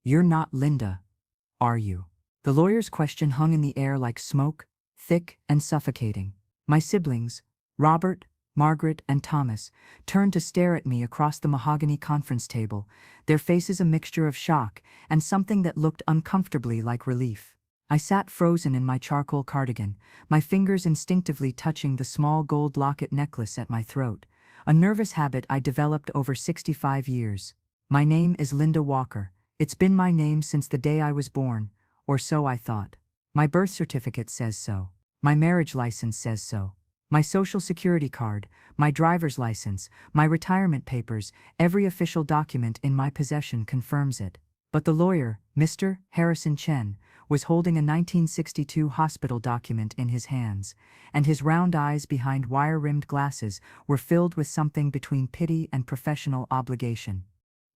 You're not Linda, are you? The lawyer's question hung in the air like smoke, thick and suffocating. My siblings, Robert, Margaret, and Thomas, turned to stare at me across the mahogany conference table, their faces a mixture of shock and something that looked uncomfortably like relief. I sat frozen in my charcoal cardigan, my fingers instinctively touching the small gold locket necklace at my throat, a nervous habit I developed over 65 years. My name is Linda Walker. It's been my name since the day I was born, or so I thought. My birth certificate says so. My marriage license says so. My social security card, my driver's license, my retirement papers, every official document in my possession confirms it. But the lawyer, Mr. Harrison Chen, was holding a 1962 hospital document in his hands, and his round eyes behind wire-rimmed glasses were filled with something between pity and professional obligation.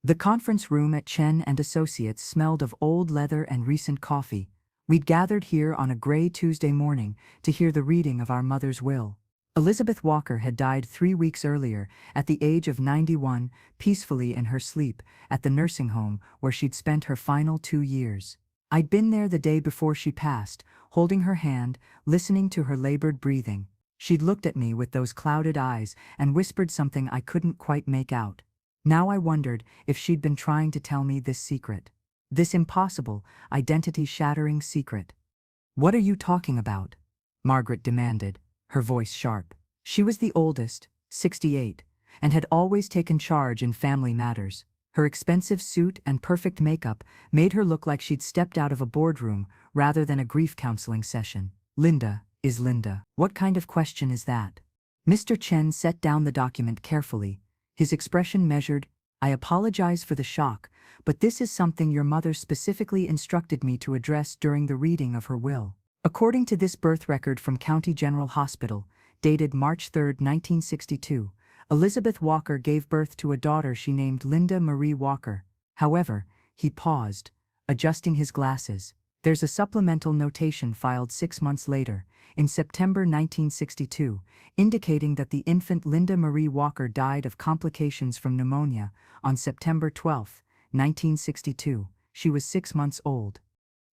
The conference room at Chen and Associates smelled of old leather and recent coffee. We'd gathered here on a gray Tuesday morning to hear the reading of our mother's will. Elizabeth Walker had died 3 weeks earlier, at the age of 91, peacefully in her sleep, at the nursing home where she'd spent her final 2 years. I'd been there the day before she passed, holding her hand, listening to her labored breathing. She'd looked at me with those clouded eyes and whispered something I couldn't quite make out. Now I wondered if she'd been trying to tell me this secret. This impossible, identity-shattering secret. "What are you talking about?" Margaret demanded, her voice sharp. She was the oldest, 68, and had always taken charge in family matters. Her expensive suit and perfect makeup made her look like she'd stepped out of a boardroom rather than a grief counseling session. "Linda is Linda. What kind of question is that?" Mr. Chen set down the document carefully, his expression measured. "I apologize for the shock, but this is something your mother specifically instructed me to address during the reading of her will. According to this birth record from County General Hospital, dated March 3, 1962, Elizabeth Walker gave birth to a daughter she named Linda Marie Walker." However, he paused, adjusting his glasses. "There's a supplemental notation filed 6 months later, in September 1962, indicating that the infant Linda Marie Walker died of complications from pneumonia on September 12, 1962. She was 6 months old."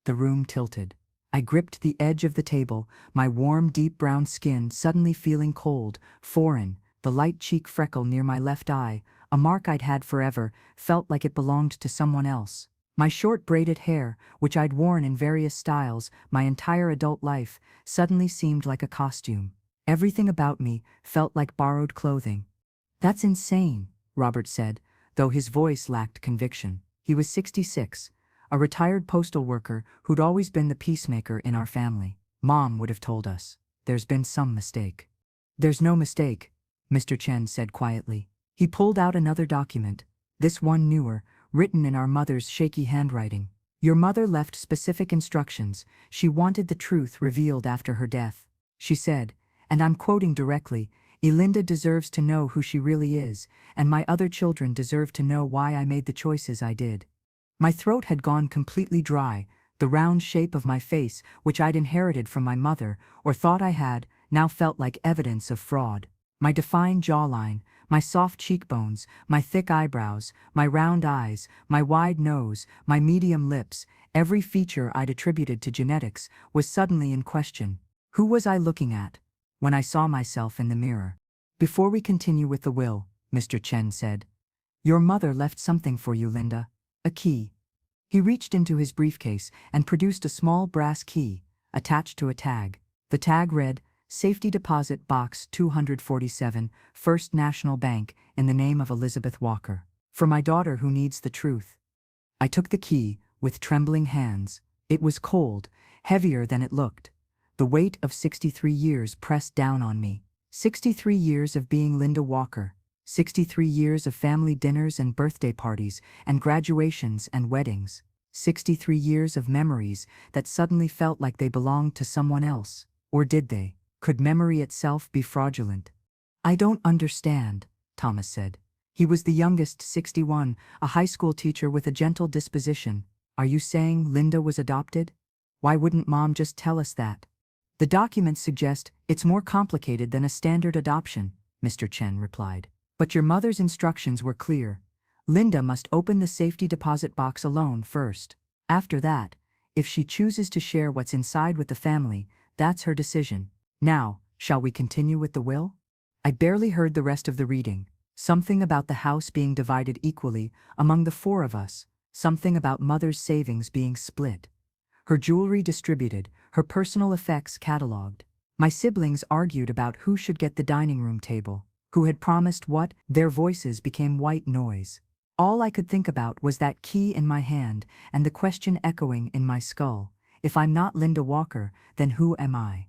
The room tilted. I gripped the edge of the table, my warm, deep brown skin suddenly feeling cold, foreign. The light cheek freckle near my left eye, a mark I'd had forever, felt like it belonged to someone else. My short braided hair, which I'd worn in various styles my entire adult life, suddenly seemed like a costume. Everything about me felt like borrowed clothing. "That's insane," Robert said, though his voice lacked conviction. He was 66, a retired postal worker who'd always been the peacemaker in our family. "Mom would have told us. There's been some mistake." "There's no mistake," Mr. Chen said quietly. He pulled out another document, this one newer, written in our mother's shaky handwriting. "Your mother left specific instructions. She wanted the truth revealed after her death. She said, and I'm quoting directly, 'Elinda deserves to know who she really is, and my other children deserve to know why I made the choices I did.'" My throat had gone completely dry. The round shape of my face, which I'd inherited from my mother, or thought I had, now felt like evidence of fraud. My defined jawline, my soft cheekbones, my thick eyebrows, my round eyes, my wide nose, my medium lips, every feature I'd attributed to genetics was suddenly in question. Who was I looking at when I saw myself in the mirror? "Before we continue with the will," Mr. Chen said, "your mother left something for you, Linda. A key." He reached into his briefcase and produced a small brass key, attached to a tag. The tag read, "Safety Deposit Box 247, First National Bank, in the name of Elizabeth Walker. For my daughter who needs the truth." I took the key, with trembling hands. It was cold, heavier than it looked. The weight of 63 years pressed down on me. 63 years of being Linda Walker. 63 years of family dinners and birthday parties and graduations and weddings. 63 years of memories that suddenly felt like they belonged to someone else. Or did they? Could memory itself be fraudulent? "I don't understand," Thomas said. He was the youngest, 61, a high school teacher with a gentle disposition. "Are you saying Linda was adopted? Why wouldn't Mom just tell us that?" "The documents suggest it's more complicated than a standard adoption," Mr. Chen replied. "But your mother's instructions were clear. Linda must open the safety deposit box alone first. After that, if she chooses to share what's inside with the family, that's her decision. Now, shall we continue with the will? I barely heard the rest of the reading. Something about the house being divided equally among the four of us. Something about Mother's savings being split. Her jewelry distributed, her personal effects catalogued. My siblings argued about who should get the dining room table, who had promised what. Their voices became white noise. All I could think about was that key in my hand and the question echoing in my skull. If I'm not Linda Walker, then who am I?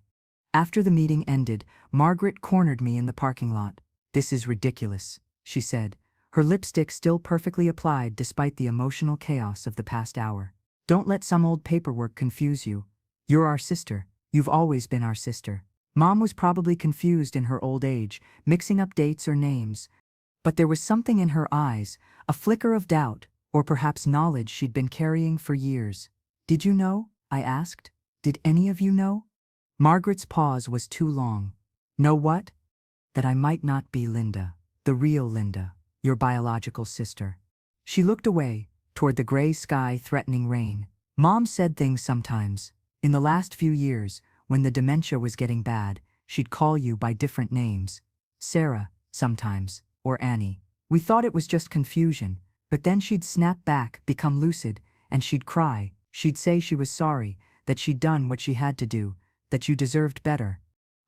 After the meeting ended, Margaret cornered me in the parking lot. "This is ridiculous," she said, her lipstick still perfectly applied despite the emotional chaos of the past hour. "Don't let some old paperwork confuse you. You're our sister. You've always been our sister." Mom was probably confused in her old age, mixing up dates or names. But there was something in her eyes, a flicker of doubt, or perhaps knowledge she'd been carrying for years. "Did you know?" I asked. "Did any of you know?" Margaret's pause was too long. "Know what?" "That I might not be Linda, the real Linda, your biological sister." She looked away, toward the gray sky threatening rain. "Mom said things sometimes. In the last few years, when the dementia was getting bad, she'd call you by different names. Sarah, sometimes, or Annie. We thought it was just confusion, but then she'd snap back, become lucid, and she'd cry. She'd say she was sorry, that she'd done what she had to do, that you deserved better."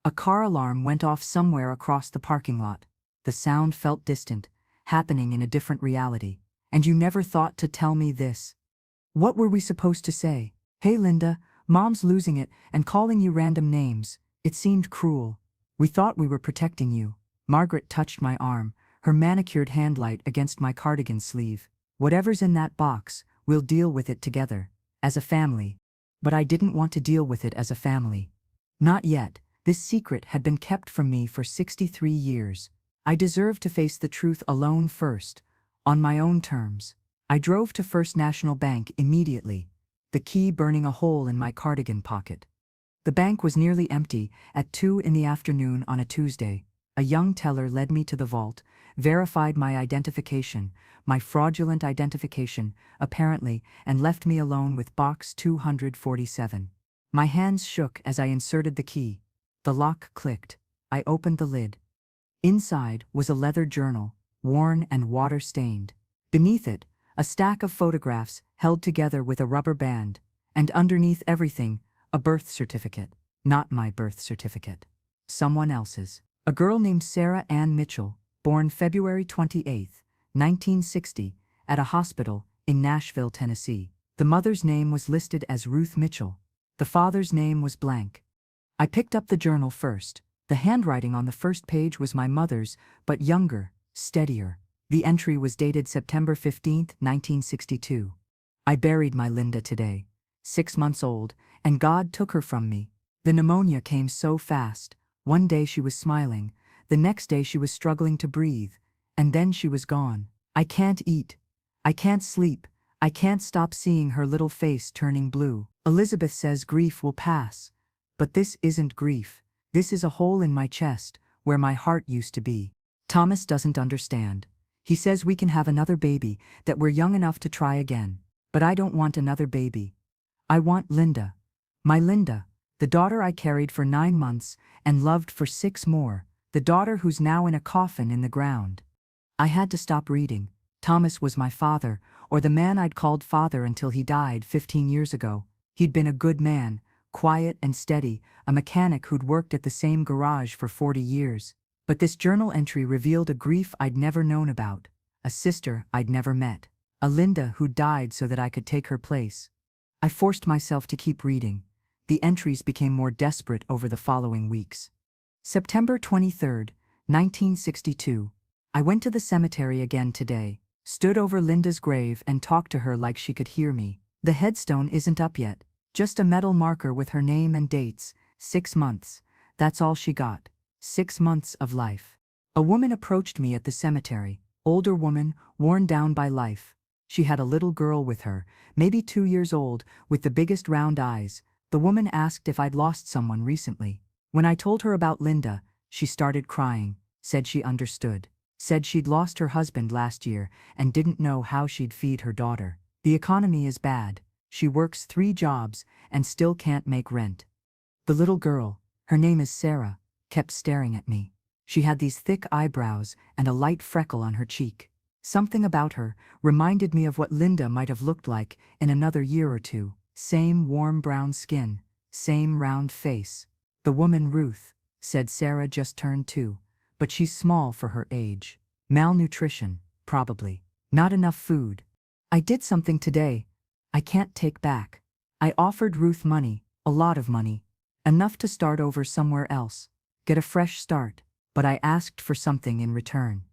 A car alarm went off somewhere across the parking lot. The sound felt distant, happening in a different reality. "And you never thought to tell me this." What were we supposed to say? "Hey Linda, Mom's losing it and calling you random names." It seemed cruel. "We thought we were protecting you." Margaret touched my arm, her manicured hand light against my cardigan sleeve. "Whatever's in that box, we'll deal with it together, as a family." But I didn't want to deal with it as a family. Not yet. This secret had been kept from me for 63 years. I deserved to face the truth alone first, on my own terms. I drove to First National Bank immediately, the key burning a hole in my cardigan pocket. The bank was nearly empty at 2 in the afternoon on a Tuesday. A young teller led me to the vault, verified my identification, my fraudulent identification, apparently, and left me alone with box 247. My hands shook as I inserted the key. The lock clicked. I opened the lid. Inside was a leather journal, worn and water-stained. Beneath it, a stack of photographs held together with a rubber band, and underneath everything, a birth certificate. Not my birth certificate. Someone else's. A girl named Sarah Ann Mitchell, born February 28, 1960, at a hospital in Nashville, Tennessee. The mother's name was listed as Ruth Mitchell. The father's name was blank. I picked up the journal first. The handwriting on the first page was my mother's, but younger, steadier. The entry was dated September 15, 1962. "I buried my Linda today, 6 months old, and God took her from me. The pneumonia came so fast. One day she was smiling, the next day she was struggling to breathe, and then she was gone. I can't eat. I can't sleep. I can't stop seeing her little face turning blue. Elizabeth says grief will pass. But this isn't grief. This is a hole in my chest, where my heart used to be. Thomas doesn't understand. He says we can have another baby, that we're young enough to try again. But I don't want another baby. I want Linda. My Linda, the daughter I carried for 9 months and loved for 6 more, the daughter who's now in a coffin in the ground." I had to stop reading. Thomas was my father, or the man I'd called father until he died 15 years ago. He'd been a good man, quiet and steady, a mechanic who'd worked at the same garage for 40 years. But this journal entry revealed a grief I'd never known about, a sister I'd never met, a Linda who died so that I could take her place. I forced myself to keep reading. The entries became more desperate over the following weeks. September 23, 1962. I went to the cemetery again today, stood over Linda's grave and talked to her like she could hear me. The headstone isn't up yet, just a metal marker with her name and dates, 6 months. That's all she got. 6 months of life. A woman approached me at the cemetery, older woman, worn down by life. She had a little girl with her, maybe 2 years old, with the biggest round eyes. The woman asked if I'd lost someone recently. When I told her about Linda, she started crying, said she understood. Said she'd lost her husband last year and didn't know how she'd feed her daughter. The economy is bad. She works 3 jobs and still can't make rent. The little girl, her name is Sarah, kept staring at me. She had these thick eyebrows and a light freckle on her cheek. Something about her reminded me of what Linda might have looked like in another year or two. Same warm brown skin, same round face. The woman Ruth, said Sarah just turned 2, but she's small for her age. Malnutrition, probably. Not enough food. I did something today I can't take back. I offered Ruth money, a lot of money. Enough to start over somewhere else. Get a fresh start. But I asked for something in return.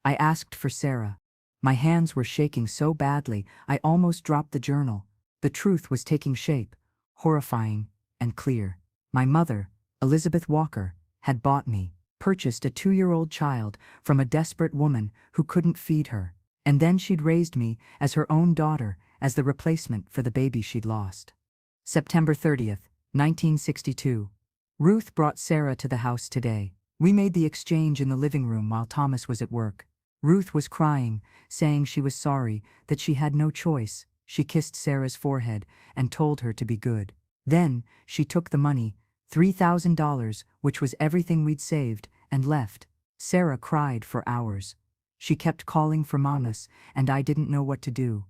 I asked for Sarah. My hands were shaking so badly I almost dropped the journal. The truth was taking shape, horrifying and clear. My mother, Elizabeth Walker, had bought me, purchased a 2-year-old child from a desperate woman who couldn't feed her. And then she'd raised me as her own daughter, as the replacement for the baby she'd lost. September 30th, 1962. Ruth brought Sarah to the house today. We made the exchange in the living room while Thomas was at work. Ruth was crying, saying she was sorry, that she had no choice. She kissed Sarah's forehead and told her to be good. Then, she took the money, $3,000, which was everything we'd saved, and left. Sarah cried for hours. She kept calling for Thomas, and I didn't know what to do.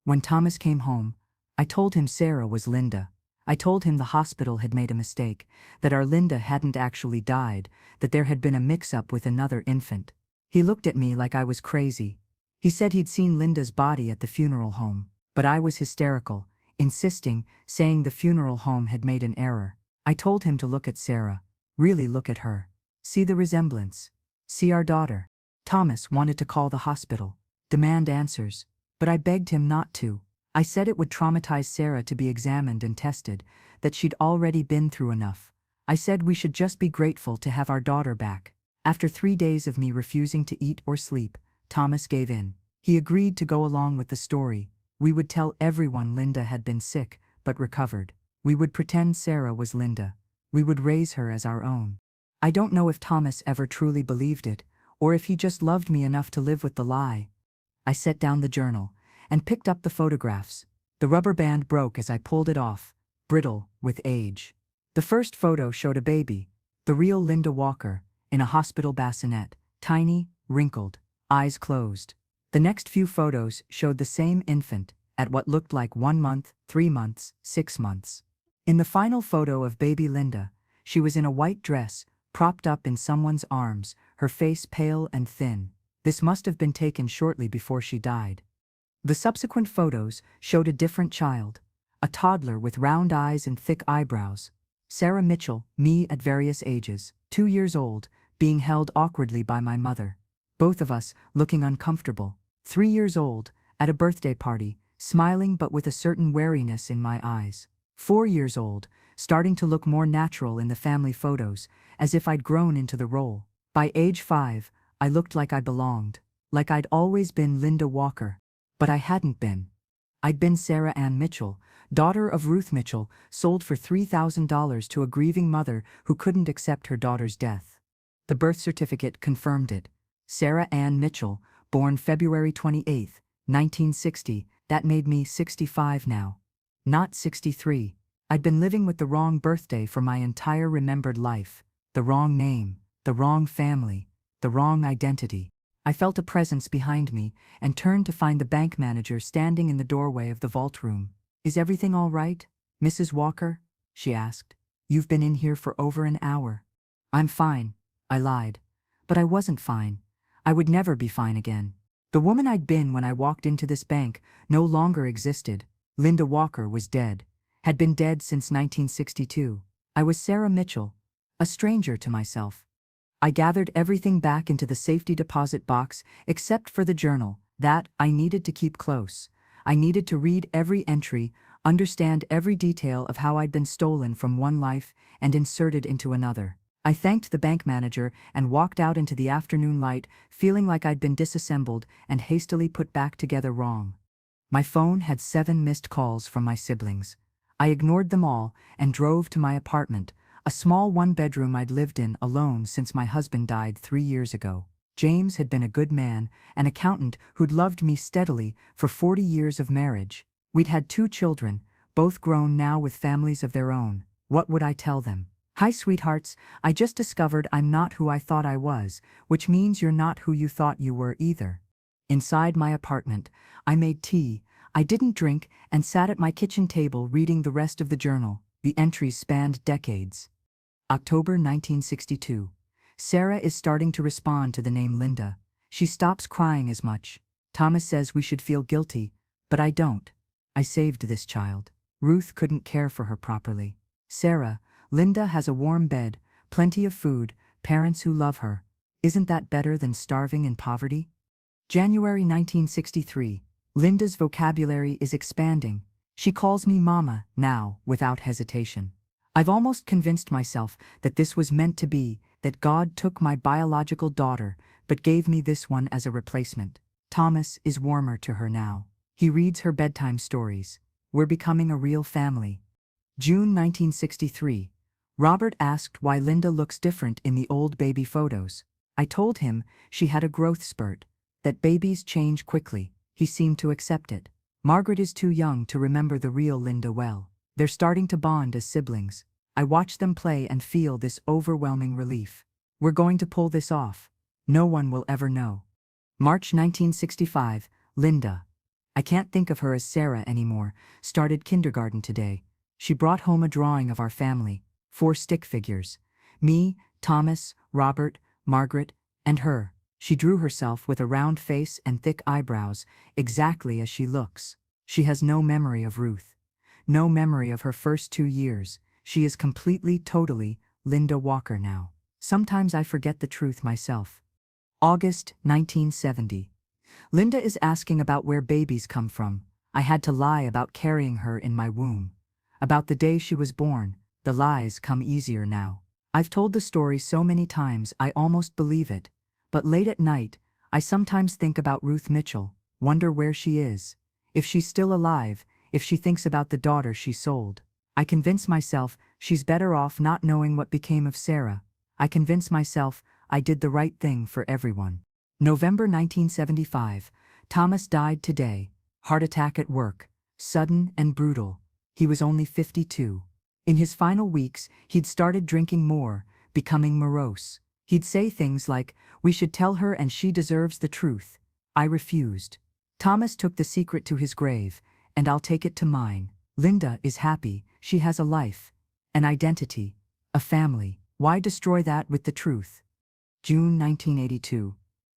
When Thomas came home, I told him Sarah was Linda. I told him the hospital had made a mistake, that our Linda hadn't actually died, that there had been a mix-up with another infant. He looked at me like I was crazy. He said he'd seen Linda's body at the funeral home, but I was hysterical, insisting, saying the funeral home had made an error. I told him to look at Sarah, really look at her. See the resemblance. See our daughter. Thomas wanted to call the hospital, demand answers, but I begged him not to. I said it would traumatize Sarah to be examined and tested, that she'd already been through enough. I said we should just be grateful to have our daughter back. After 3 days of me refusing to eat or sleep, Thomas gave in. He agreed to go along with the story. We would tell everyone Linda had been sick, but recovered. We would pretend Sarah was Linda. We would raise her as our own. I don't know if Thomas ever truly believed it, or if he just loved me enough to live with the lie. I set down the journal and picked up the photographs. The rubber band broke as I pulled it off, brittle with age. The first photo showed a baby, the real Linda Walker, in a hospital bassinet, tiny, wrinkled, eyes closed. The next few photos showed the same infant, at what looked like 1 month, 3 months, 6 months. In the final photo of baby Linda, she was in a white dress, propped up in someone's arms, her face pale and thin. This must have been taken shortly before she died. The subsequent photos showed a different child, a toddler with round eyes and thick eyebrows. Sarah Mitchell, me at various ages, 2 years old, being held awkwardly by my mother. Both of us looking uncomfortable. 3 years old, at a birthday party, smiling but with a certain wariness in my eyes. 4 years old, starting to look more natural in the family photos, as if I'd grown into the role. By age 5, I looked like I belonged, like I'd always been Linda Walker. But I hadn't been. I'd been Sarah Ann Mitchell, daughter of Ruth Mitchell, sold for $3,000 to a grieving mother who couldn't accept her daughter's death. The birth certificate confirmed it. Sarah Ann Mitchell, born February 28, 1960, that made me 65 now. Not 63. I'd been living with the wrong birthday for my entire remembered life. The wrong name, the wrong family, the wrong identity. I felt a presence behind me and turned to find the bank manager standing in the doorway of the vault room. "Is everything all right, Mrs. Walker?" she asked. "You've been in here for over an hour." "I'm fine," I lied. But I wasn't fine. I would never be fine again. The woman I'd been when I walked into this bank no longer existed. Linda Walker was dead, had been dead since 1962. I was Sarah Mitchell, a stranger to myself. I gathered everything back into the safety deposit box except for the journal, that I needed to keep close. I needed to read every entry, understand every detail of how I'd been stolen from one life and inserted into another. I thanked the bank manager and walked out into the afternoon light, feeling like I'd been disassembled and hastily put back together wrong. My phone had 7 missed calls from my siblings. I ignored them all and drove to my apartment, a small 1-bedroom I'd lived in alone since my husband died 3 years ago. James had been a good man, an accountant who'd loved me steadily for 40 years of marriage. We'd had 2 children, both grown now with families of their own. What would I tell them? Hi, sweethearts, I just discovered I'm not who I thought I was, which means you're not who you thought you were either. Inside my apartment, I made tea, I didn't drink, and sat at my kitchen table reading the rest of the journal. The entries spanned decades. October 1962. Sarah is starting to respond to the name Linda. She stops crying as much. Thomas says we should feel guilty, but I don't. I saved this child. Ruth couldn't care for her properly. Sarah, Linda has a warm bed, plenty of food, parents who love her. Isn't that better than starving in poverty? January 1963. Linda's vocabulary is expanding. She calls me Mama now, without hesitation. I've almost convinced myself that this was meant to be, that God took my biological daughter, but gave me this one as a replacement. Thomas is warmer to her now. He reads her bedtime stories. We're becoming a real family. June 1963. Robert asked why Linda looks different in the old baby photos. I told him she had a growth spurt, that babies change quickly. He seemed to accept it. Margaret is too young to remember the real Linda well. They're starting to bond as siblings. I watch them play and feel this overwhelming relief. We're going to pull this off. No one will ever know. March 1965, Linda. I can't think of her as Sarah anymore. Started kindergarten today. She brought home a drawing of our family, 4 stick figures. Me, Thomas, Robert, Margaret, and her. She drew herself with a round face and thick eyebrows, exactly as she looks. She has no memory of Ruth. No memory of her first 2 years. She is completely, totally Linda Walker now. Sometimes I forget the truth myself. August 1970. Linda is asking about where babies come from. I had to lie about carrying her in my womb. About the day she was born. The lies come easier now. I've told the story so many times I almost believe it. But late at night, I sometimes think about Ruth Mitchell, wonder where she is. If she's still alive, if she thinks about the daughter she sold. I convince myself she's better off not knowing what became of Sarah. I convince myself I did the right thing for everyone. November 1975. Thomas died today. Heart attack at work. Sudden and brutal. He was only 52. In his final weeks, he'd started drinking more, becoming morose. He'd say things like, "We should tell her and she deserves the truth." I refused. Thomas took the secret to his grave, and I'll take it to mine. Linda is happy. She has a life, an identity, a family. Why destroy that with the truth? June 1982.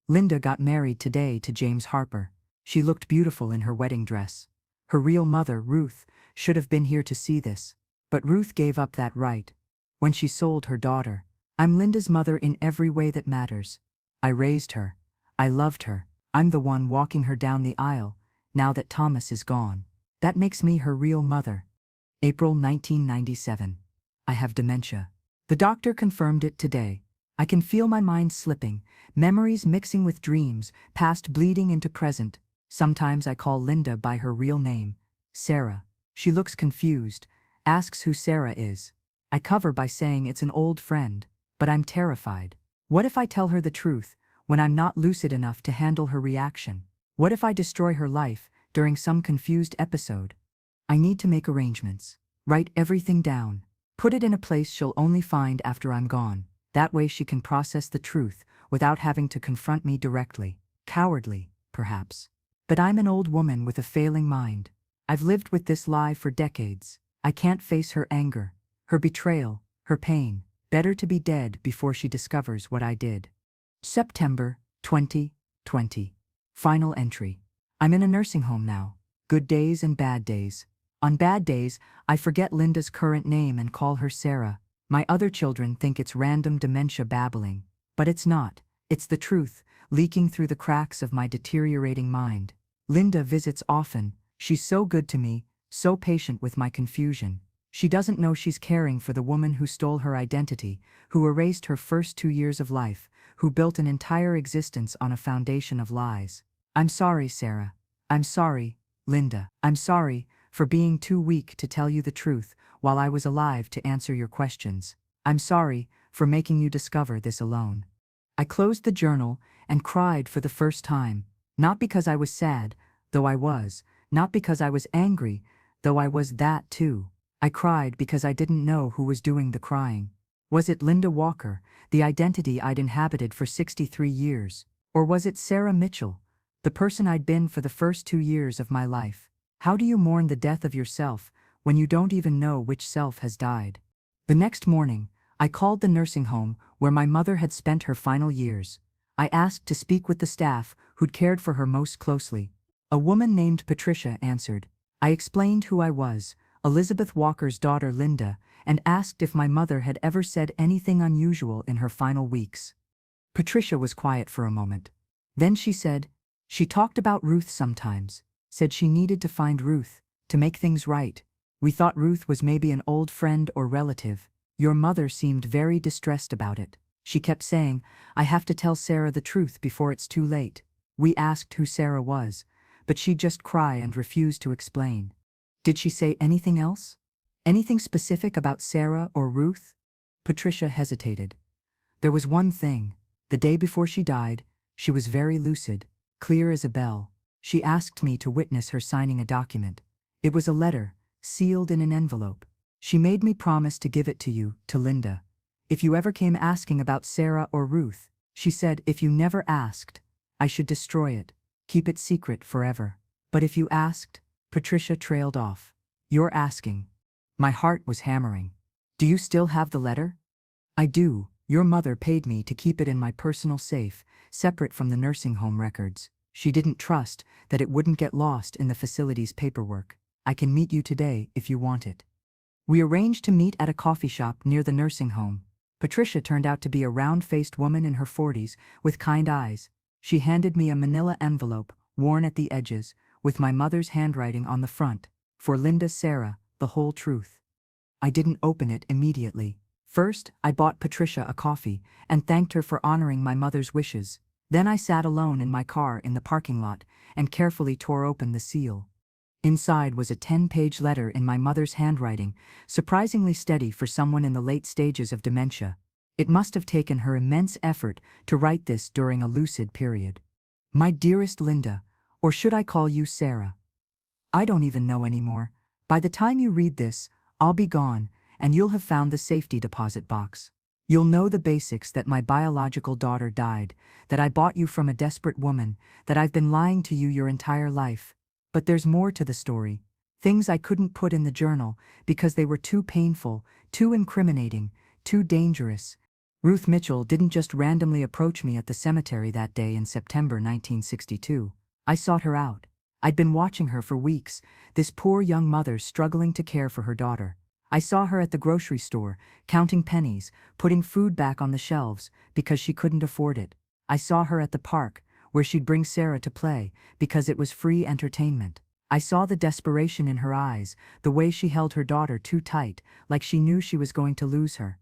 Linda got married today to James Harper. She looked beautiful in her wedding dress. Her real mother, Ruth, should have been here to see this. But Ruth gave up that right when she sold her daughter. I'm Linda's mother in every way that matters. I raised her. I loved her. I'm the one walking her down the aisle, now that Thomas is gone. That makes me her real mother. April 1997. I have dementia. The doctor confirmed it today. I can feel my mind slipping, memories mixing with dreams, past bleeding into present. Sometimes I call Linda by her real name, Sarah. She looks confused, asks who Sarah is. I cover by saying it's an old friend, but I'm terrified. What if I tell her the truth, when I'm not lucid enough to handle her reaction? What if I destroy her life during some confused episode? I need to make arrangements. Write everything down. Put it in a place she'll only find after I'm gone. That way she can process the truth without having to confront me directly. Cowardly, perhaps. But I'm an old woman with a failing mind. I've lived with this lie for decades. I can't face her anger, her betrayal, her pain. Better to be dead before she discovers what I did. September 2020. Final entry. I'm in a nursing home now. Good days and bad days. On bad days, I forget Linda's current name and call her Sarah. My other children think it's random dementia babbling. But it's not. It's the truth, leaking through the cracks of my deteriorating mind. Linda visits often. She's so good to me, so patient with my confusion. She doesn't know she's caring for the woman who stole her identity, who erased her first 2 years of life, who built an entire existence on a foundation of lies. I'm sorry, Sarah. I'm sorry, Linda. I'm sorry for being too weak to tell you the truth while I was alive to answer your questions. I'm sorry for making you discover this alone. I closed the journal and cried for the first time, not because I was sad, though I was, not because I was angry, though I was that too. I cried because I didn't know who was doing the crying. Was it Linda Walker, the identity I'd inhabited for 63 years? Or was it Sarah Mitchell, the person I'd been for the first 2 years of my life? How do you mourn the death of yourself when you don't even know which self has died? The next morning, I called the nursing home where my mother had spent her final years. I asked to speak with the staff who'd cared for her most closely. A woman named Patricia answered. I explained who I was, Elizabeth Walker's daughter Linda, and asked if my mother had ever said anything unusual in her final weeks. Patricia was quiet for a moment. Then she said, she talked about Ruth sometimes, said she needed to find Ruth, to make things right. We thought Ruth was maybe an old friend or relative. Your mother seemed very distressed about it. She kept saying, I have to tell Sarah the truth before it's too late. We asked who Sarah was, but she'd just cry and refuse to explain. Did she say anything else? Anything specific about Sarah or Ruth? Patricia hesitated. There was one thing. The day before she died, she was very lucid, clear as a bell. She asked me to witness her signing a document. It was a letter, sealed in an envelope. She made me promise to give it to you, to Linda. If you ever came asking about Sarah or Ruth, she said if you never asked, I should destroy it, keep it secret forever. But if you asked, Patricia trailed off. You're asking. My heart was hammering. Do you still have the letter? I do. Your mother paid me to keep it in my personal safe, separate from the nursing home records. She didn't trust that it wouldn't get lost in the facility's paperwork. I can meet you today if you want it. We arranged to meet at a coffee shop near the nursing home. Patricia turned out to be a round-faced woman in her 40s, with kind eyes. She handed me a manila envelope, worn at the edges, with my mother's handwriting on the front. For Linda Sarah, the whole truth. I didn't open it immediately. First, I bought Patricia a coffee and thanked her for honoring my mother's wishes. Then I sat alone in my car in the parking lot and carefully tore open the seal. Inside was a 10-page letter in my mother's handwriting, surprisingly steady for someone in the late stages of dementia. It must have taken her immense effort to write this during a lucid period. My dearest Linda, or should I call you Sarah? I don't even know anymore. By the time you read this, I'll be gone, and you'll have found the safety deposit box. You'll know the basics, that my biological daughter died, that I bought you from a desperate woman, that I've been lying to you your entire life. But there's more to the story. Things I couldn't put in the journal because they were too painful, too incriminating, too dangerous. Ruth Mitchell didn't just randomly approach me at the cemetery that day in September 1962. I sought her out. I'd been watching her for weeks, this poor young mother struggling to care for her daughter. I saw her at the grocery store, counting pennies, putting food back on the shelves because she couldn't afford it. I saw her at the park, where she'd bring Sarah to play because it was free entertainment. I saw the desperation in her eyes, the way she held her daughter too tight, like she knew she was going to lose her.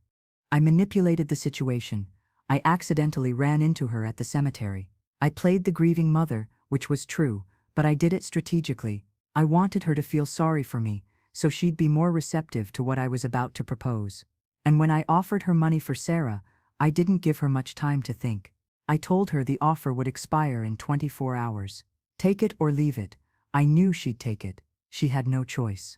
I manipulated the situation. I accidentally ran into her at the cemetery. I played the grieving mother, which was true, but I did it strategically. I wanted her to feel sorry for me, so she'd be more receptive to what I was about to propose. And when I offered her money for Sarah, I didn't give her much time to think. I told her the offer would expire in 24 hours. Take it or leave it. I knew she'd take it. She had no choice.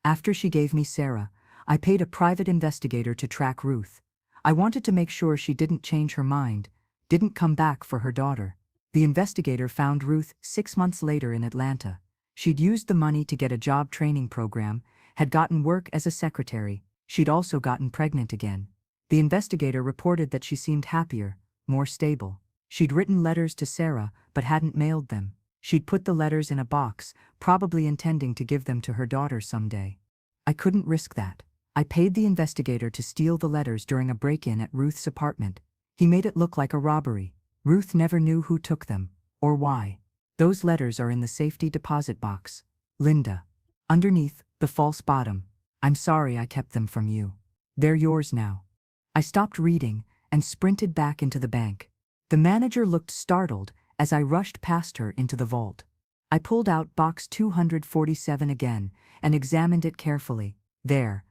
After she gave me Sarah, I paid a private investigator to track Ruth. I wanted to make sure she didn't change her mind, didn't come back for her daughter. The investigator found Ruth 6 months later in Atlanta. She'd used the money to get a job training program, had gotten work as a secretary. She'd also gotten pregnant again. The investigator reported that she seemed happier, more stable. She'd written letters to Sarah, but hadn't mailed them. She'd put the letters in a box, probably intending to give them to her daughter someday. I couldn't risk that. I paid the investigator to steal the letters during a break-in at Ruth's apartment. He made it look like a robbery. Ruth never knew who took them, or why. Those letters are in the safety deposit box. Linda. Underneath, the false bottom. I'm sorry I kept them from you. They're yours now. I stopped reading and sprinted back into the bank. The manager looked startled as I rushed past her into the vault. I pulled out box 247 again and examined it carefully. There.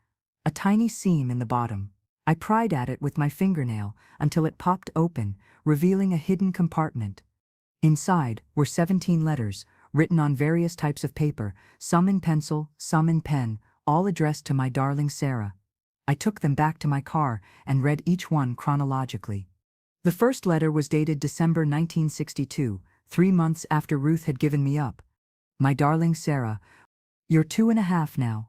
A tiny seam in the bottom. I pried at it with my fingernail until it popped open, revealing a hidden compartment. Inside were 17 letters, written on various types of paper, some in pencil, some in pen, all addressed to my darling Sarah. I took them back to my car and read each one chronologically. The first letter was dated December 1962, 3 months after Ruth had given me up. My darling Sarah, you're 2.5 now.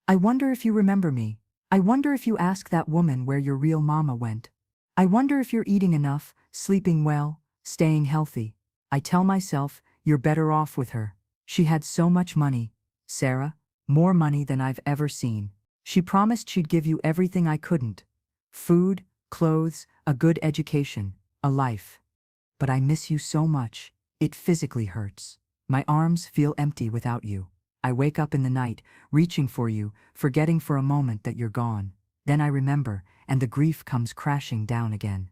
I wonder if you remember me. I wonder if you ask that woman where your real mama went. I wonder if you're eating enough, sleeping well, staying healthy. I tell myself, you're better off with her. She had so much money, Sarah, more money than I've ever seen. She promised she'd give you everything I couldn't. Food, clothes, a good education, a life. But I miss you so much, it physically hurts. My arms feel empty without you. I wake up in the night, reaching for you, forgetting for a moment that you're gone. Then I remember, and the grief comes crashing down again.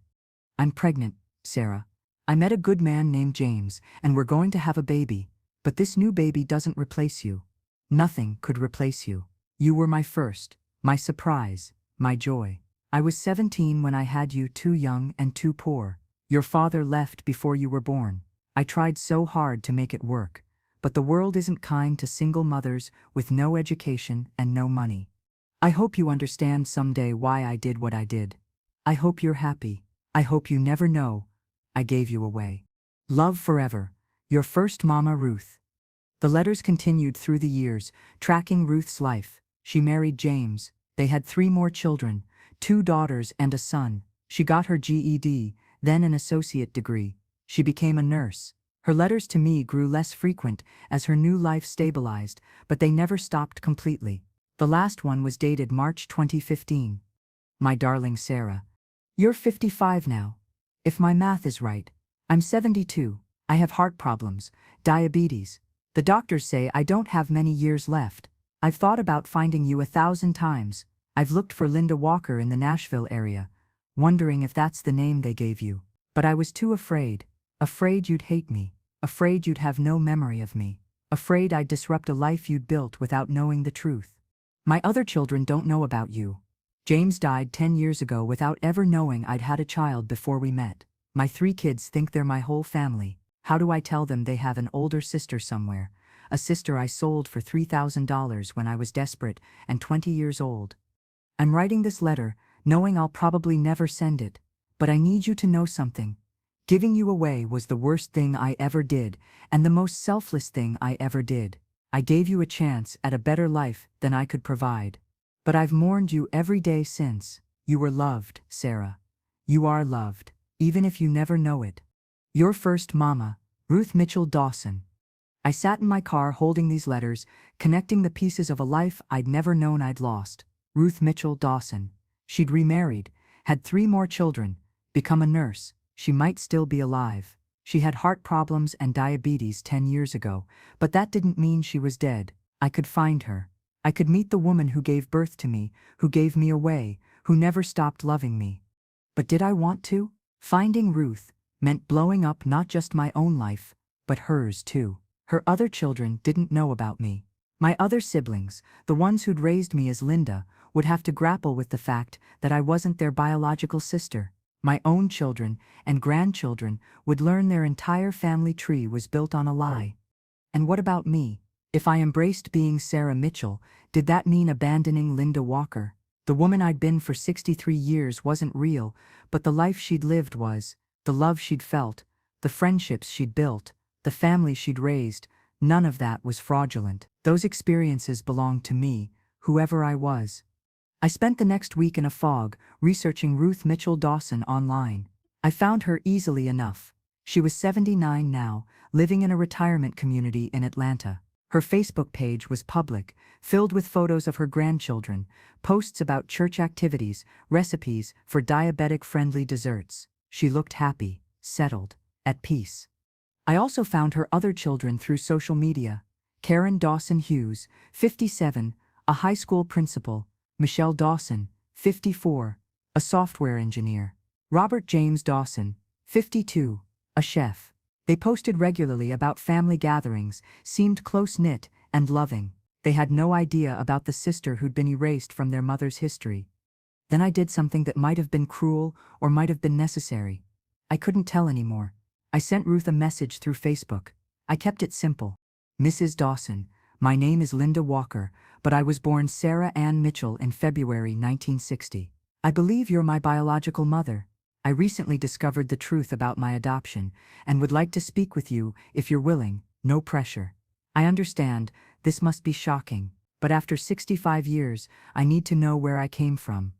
I'm pregnant, Sarah. I met a good man named James, and we're going to have a baby. But this new baby doesn't replace you. Nothing could replace you. You were my first, my surprise, my joy. I was 17 when I had you, too young and too poor. Your father left before you were born. I tried so hard to make it work. But the world isn't kind to single mothers with no education and no money. I hope you understand someday why I did what I did. I hope you're happy. I hope you never know I gave you away. Love forever, your first Mama Ruth. The letters continued through the years, tracking Ruth's life. She married James. They had 3 more children, 2 daughters and a son. She got her GED, then an associate degree. She became a nurse. Her letters to me grew less frequent as her new life stabilized, but they never stopped completely. The last one was dated March 2015. My darling Sarah, you're 55 now. If my math is right, I'm 72. I have heart problems, diabetes. The doctors say I don't have many years left. I've thought about finding you 1,000 times. I've looked for Linda Walker in the Nashville area, wondering if that's the name they gave you. But I was too afraid. Afraid you'd hate me, afraid you'd have no memory of me, afraid I'd disrupt a life you'd built without knowing the truth. My other children don't know about you. James died 10 years ago without ever knowing I'd had a child before we met. My 3 kids think they're my whole family. How do I tell them they have an older sister somewhere, a sister I sold for $3,000 when I was desperate and 20 years old? I'm writing this letter, knowing I'll probably never send it, but I need you to know something. Giving you away was the worst thing I ever did, and the most selfless thing I ever did. I gave you a chance at a better life than I could provide. But I've mourned you every day since. You were loved, Sarah. You are loved, even if you never know it. Your first mama, Ruth Mitchell Dawson. I sat in my car holding these letters, connecting the pieces of a life I'd never known I'd lost. Ruth Mitchell Dawson. She'd remarried, had 3 more children, become a nurse. She might still be alive. She had heart problems and diabetes 10 years ago, but that didn't mean she was dead. I could find her. I could meet the woman who gave birth to me, who gave me away, who never stopped loving me. But did I want to? Finding Ruth meant blowing up not just my own life, but hers too. Her other children didn't know about me. My other siblings, the ones who'd raised me as Linda, would have to grapple with the fact that I wasn't their biological sister. My own children and grandchildren would learn their entire family tree was built on a lie. And what about me? If I embraced being Sarah Mitchell, did that mean abandoning Linda Walker? The woman I'd been for 63 years wasn't real, but the life she'd lived was. The love she'd felt, the friendships she'd built, the family she'd raised, none of that was fraudulent. Those experiences belonged to me, whoever I was. I spent the next week in a fog, researching Ruth Mitchell Dawson online. I found her easily enough. She was 79 now, living in a retirement community in Atlanta. Her Facebook page was public, filled with photos of her grandchildren, posts about church activities, recipes for diabetic-friendly desserts. She looked happy, settled, at peace. I also found her other children through social media. Karen Dawson Hughes, 57, a high school principal. Michelle Dawson, 54, a software engineer. Robert James Dawson, 52, a chef. They posted regularly about family gatherings, seemed close-knit and loving. They had no idea about the sister who'd been erased from their mother's history. Then I did something that might have been cruel or might have been necessary. I couldn't tell anymore. I sent Ruth a message through Facebook. I kept it simple. Mrs. Dawson, my name is Linda Walker, but I was born Sarah Ann Mitchell in February 1960. I believe you're my biological mother. I recently discovered the truth about my adoption and would like to speak with you if you're willing, no pressure. I understand, this must be shocking, but after 65 years, I need to know where I came from.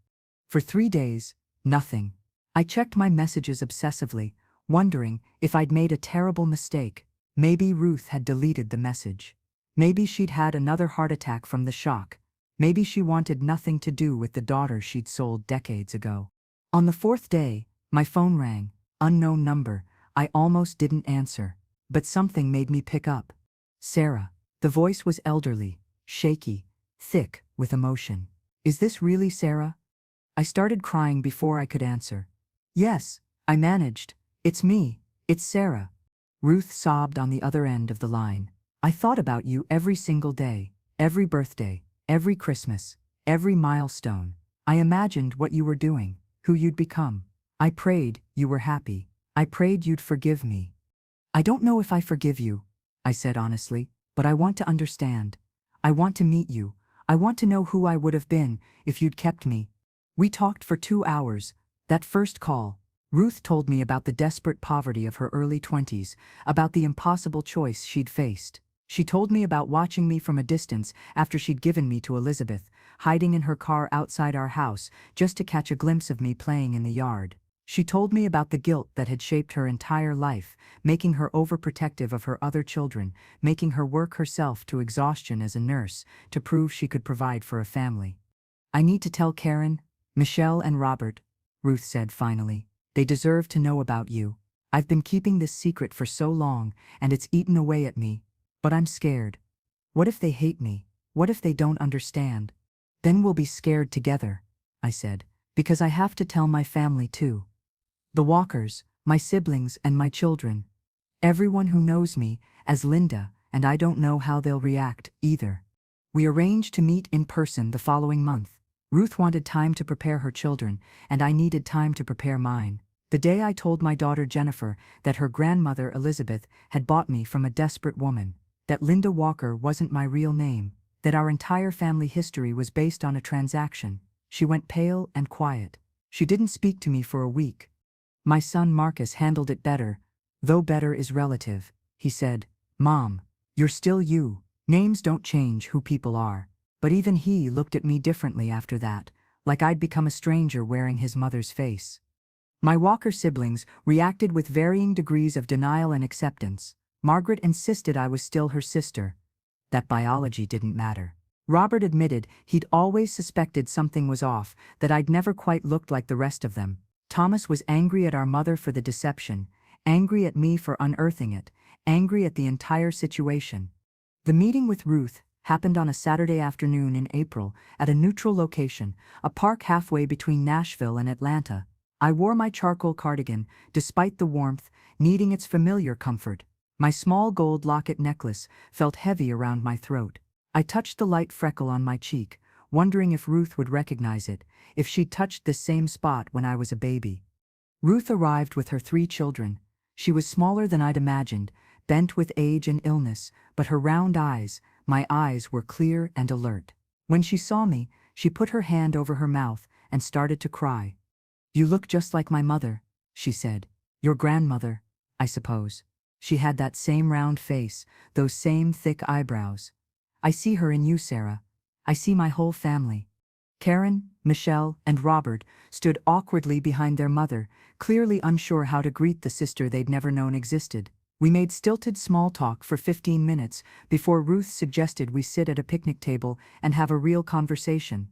For 3 days, nothing. I checked my messages obsessively, wondering if I'd made a terrible mistake. Maybe Ruth had deleted the message. Maybe she'd had another heart attack from the shock. Maybe she wanted nothing to do with the daughter she'd sold decades ago. On the 4th day, my phone rang, unknown number. I almost didn't answer, but something made me pick up. Sarah. The voice was elderly, shaky, thick with emotion. Is this really Sarah? I started crying before I could answer. Yes, I managed. It's me. It's Sarah. Ruth sobbed on the other end of the line. I thought about you every single day, every birthday, every Christmas, every milestone. I imagined what you were doing, who you'd become. I prayed you were happy. I prayed you'd forgive me. I don't know if I forgive you, I said honestly, but I want to understand. I want to meet you. I want to know who I would have been if you'd kept me. We talked for 2 hours. That first call, Ruth told me about the desperate poverty of her early 20s, about the impossible choice she'd faced. She told me about watching me from a distance after she'd given me to Elizabeth, hiding in her car outside our house just to catch a glimpse of me playing in the yard. She told me about the guilt that had shaped her entire life, making her overprotective of her other children, making her work herself to exhaustion as a nurse to prove she could provide for a family. I need to tell Karen, Michelle and Robert, Ruth said finally. They deserve to know about you. I've been keeping this secret for so long, and it's eaten away at me. But I'm scared. What if they hate me? What if they don't understand? Then we'll be scared together, I said, because I have to tell my family too. The Walkers, my siblings and my children. Everyone who knows me as Linda, and I don't know how they'll react either. We arranged to meet in person the following month. Ruth wanted time to prepare her children, and I needed time to prepare mine. The day I told my daughter Jennifer that her grandmother Elizabeth had bought me from a desperate woman, that Linda Walker wasn't my real name, that our entire family history was based on a transaction, she went pale and quiet. She didn't speak to me for a week. My son Marcus handled it better, though better is relative. He said, "Mom, you're still you. Names don't change who people are." But even he looked at me differently after that, like I'd become a stranger wearing his mother's face. My Walker siblings reacted with varying degrees of denial and acceptance. Margaret insisted I was still her sister, that biology didn't matter. Robert admitted he'd always suspected something was off, that I'd never quite looked like the rest of them. Thomas was angry at our mother for the deception, angry at me for unearthing it, angry at the entire situation. The meeting with Ruth happened on a Saturday afternoon in April at a neutral location, a park halfway between Nashville and Atlanta. I wore my charcoal cardigan, despite the warmth, needing its familiar comfort. My small gold locket necklace felt heavy around my throat. I touched the light freckle on my cheek, wondering if Ruth would recognize it, if she'd touched this same spot when I was a baby. Ruth arrived with her 3 children. She was smaller than I'd imagined, bent with age and illness, but her round eyes, my eyes, were clear and alert. When she saw me, she put her hand over her mouth and started to cry. "You look just like my mother," she said. "Your grandmother, I suppose." She had that same round face, those same thick eyebrows. "I see her in you, Sarah. I see my whole family." Karen, Michelle, and Robert stood awkwardly behind their mother, clearly unsure how to greet the sister they'd never known existed. We made stilted small talk for 15 minutes before Ruth suggested we sit at a picnic table and have a real conversation.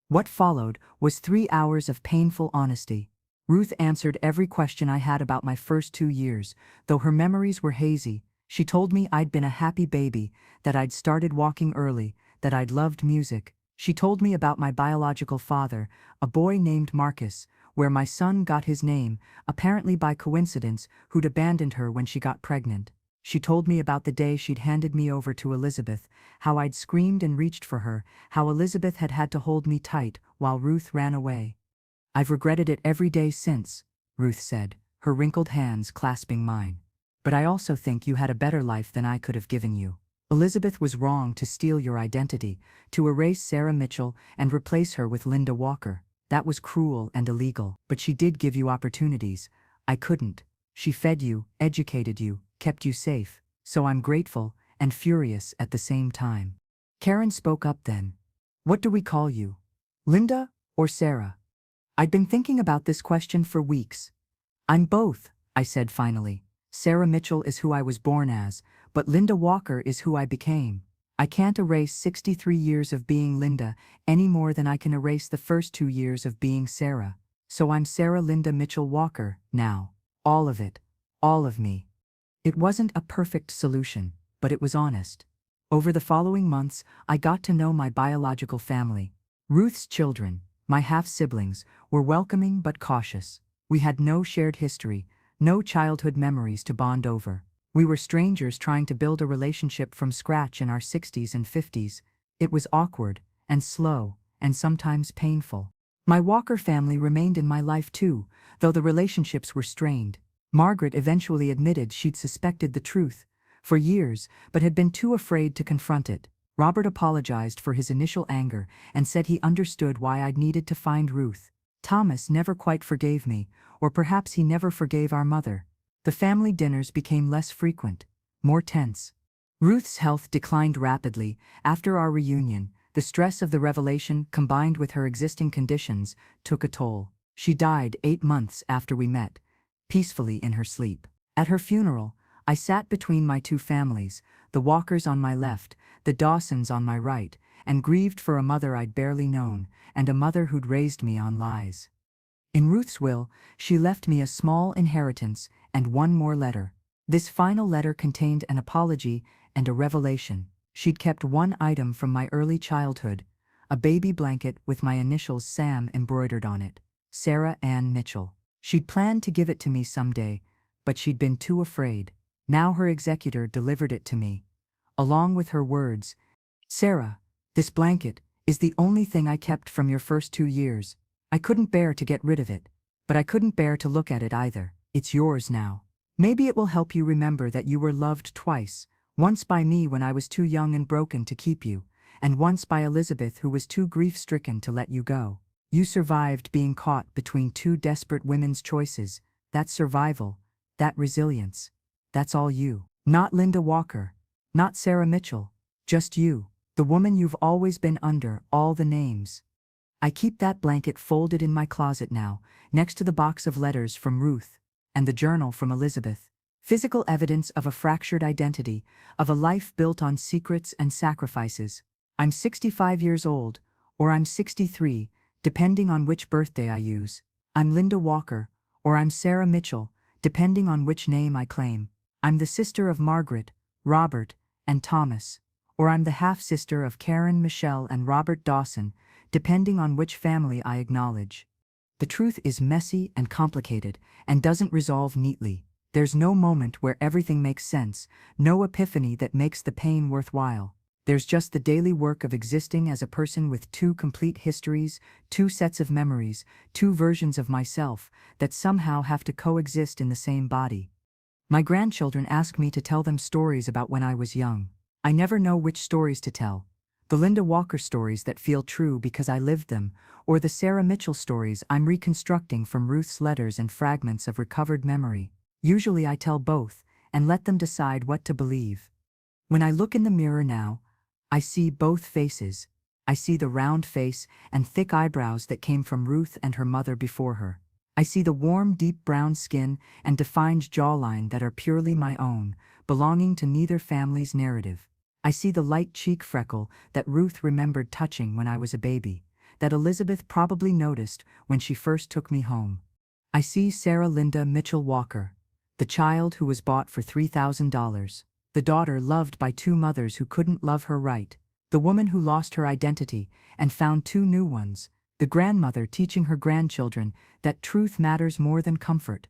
What followed was 3 hours of painful honesty. Ruth answered every question I had about my first 2 years, though her memories were hazy. She told me I'd been a happy baby, that I'd started walking early, that I'd loved music. She told me about my biological father, a boy named Marcus, where my son got his name, apparently by coincidence, who'd abandoned her when she got pregnant. She told me about the day she'd handed me over to Elizabeth, how I'd screamed and reached for her, how Elizabeth had had to hold me tight while Ruth ran away. I've regretted it every day since, Ruth said, her wrinkled hands clasping mine. But I also think you had a better life than I could have given you. Elizabeth was wrong to steal your identity, to erase Sarah Mitchell and replace her with Linda Walker. That was cruel and illegal. But she did give you opportunities. I couldn't. She fed you, educated you, kept you safe. So I'm grateful and furious at the same time. Karen spoke up then. What do we call you? Linda or Sarah? I'd been thinking about this question for weeks. I'm both, I said finally. Sarah Mitchell is who I was born as, but Linda Walker is who I became. I can't erase 63 years of being Linda any more than I can erase the first 2 years of being Sarah. So I'm Sarah Linda Mitchell Walker now. All of it. All of me. It wasn't a perfect solution, but it was honest. Over the following months, I got to know my biological family. Ruth's children, my half-siblings, were welcoming but cautious. We had no shared history, no childhood memories to bond over. We were strangers trying to build a relationship from scratch in our 60s and 50s. It was awkward, and slow, and sometimes painful. My Walker family remained in my life too, though the relationships were strained. Margaret eventually admitted she'd suspected the truth for years, but had been too afraid to confront it. Robert apologized for his initial anger and said he understood why I'd needed to find Ruth. Thomas never quite forgave me, or perhaps he never forgave our mother. The family dinners became less frequent, more tense. Ruth's health declined rapidly. After our reunion, the stress of the revelation, combined with her existing conditions, took a toll. She died 8 months after we met, peacefully in her sleep. At her funeral, I sat between my two families, the Walkers on my left, the Dawsons on my right, and grieved for a mother I'd barely known, and a mother who'd raised me on lies. In Ruth's will, she left me a small inheritance and one more letter. This final letter contained an apology and a revelation. She'd kept one item from my early childhood, a baby blanket with my initials Sam embroidered on it, Sarah Ann Mitchell. She'd planned to give it to me someday, but she'd been too afraid. Now her executor delivered it to me, along with her words, "Sarah, this blanket is the only thing I kept from your first 2 years. I couldn't bear to get rid of it, but I couldn't bear to look at it either. It's yours now. Maybe it will help you remember that you were loved twice, once by me when I was too young and broken to keep you, and once by Elizabeth who was too grief-stricken to let you go. You survived being caught between two desperate women's choices. That survival, that resilience, that's all you. Not Linda Walker, not Sarah Mitchell, just you, the woman you've always been under all the names." I keep that blanket folded in my closet now, next to the box of letters from Ruth and the journal from Elizabeth. Physical evidence of a fractured identity, of a life built on secrets and sacrifices. I'm 65 years old, or I'm 63, depending on which birthday I use. I'm Linda Walker, or I'm Sarah Mitchell, depending on which name I claim. I'm the sister of Margaret, Robert, and Thomas, or I'm the half-sister of Karen, Michelle, and Robert Dawson, depending on which family I acknowledge. The truth is messy and complicated, and doesn't resolve neatly. There's no moment where everything makes sense, no epiphany that makes the pain worthwhile. There's just the daily work of existing as a person with two complete histories, two sets of memories, two versions of myself that somehow have to coexist in the same body. My grandchildren ask me to tell them stories about when I was young. I never know which stories to tell. The Linda Walker stories that feel true because I lived them, or the Sarah Mitchell stories I'm reconstructing from Ruth's letters and fragments of recovered memory. Usually I tell both, and let them decide what to believe. When I look in the mirror now, I see both faces. I see the round face and thick eyebrows that came from Ruth and her mother before her. I see the warm, deep brown skin and defined jawline that are purely my own, belonging to neither family's narrative. I see the light cheek freckle that Ruth remembered touching when I was a baby, that Elizabeth probably noticed when she first took me home. I see Sarah Linda Mitchell Walker, the child who was bought for $3,000, the daughter loved by two mothers who couldn't love her right, the woman who lost her identity and found two new ones, the grandmother teaching her grandchildren that truth matters more than comfort.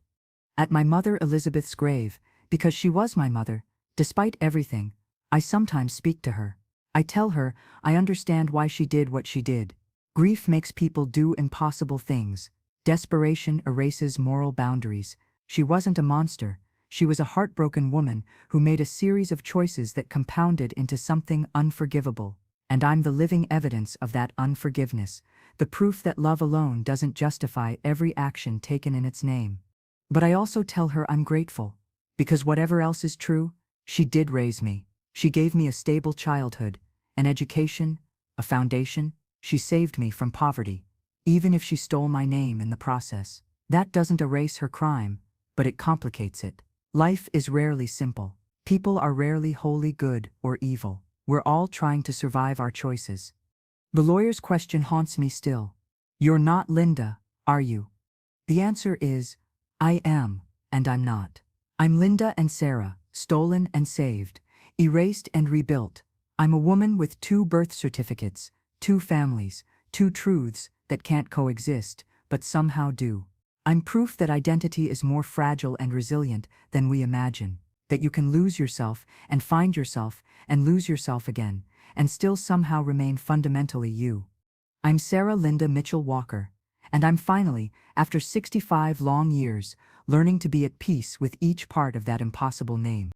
At my mother Elizabeth's grave, because she was my mother, despite everything, I sometimes speak to her. I tell her I understand why she did what she did. Grief makes people do impossible things. Desperation erases moral boundaries. She wasn't a monster. She was a heartbroken woman who made a series of choices that compounded into something unforgivable. And I'm the living evidence of that unforgiveness, the proof that love alone doesn't justify every action taken in its name. But I also tell her I'm grateful, because whatever else is true, she did raise me. She gave me a stable childhood, an education, a foundation. She saved me from poverty, even if she stole my name in the process. That doesn't erase her crime, but it complicates it. Life is rarely simple. People are rarely wholly good or evil. We're all trying to survive our choices. The lawyer's question haunts me still. You're not Linda, are you? The answer is, I am, and I'm not. I'm Linda and Sarah, stolen and saved, erased and rebuilt. I'm a woman with 2 birth certificates, 2 families, 2 truths that can't coexist, but somehow do. I'm proof that identity is more fragile and resilient than we imagine, that you can lose yourself and find yourself and lose yourself again, and still somehow remain fundamentally you. I'm Sarah Linda Mitchell Walker, and I'm finally, after 65 long years, learning to be at peace with each part of that impossible name.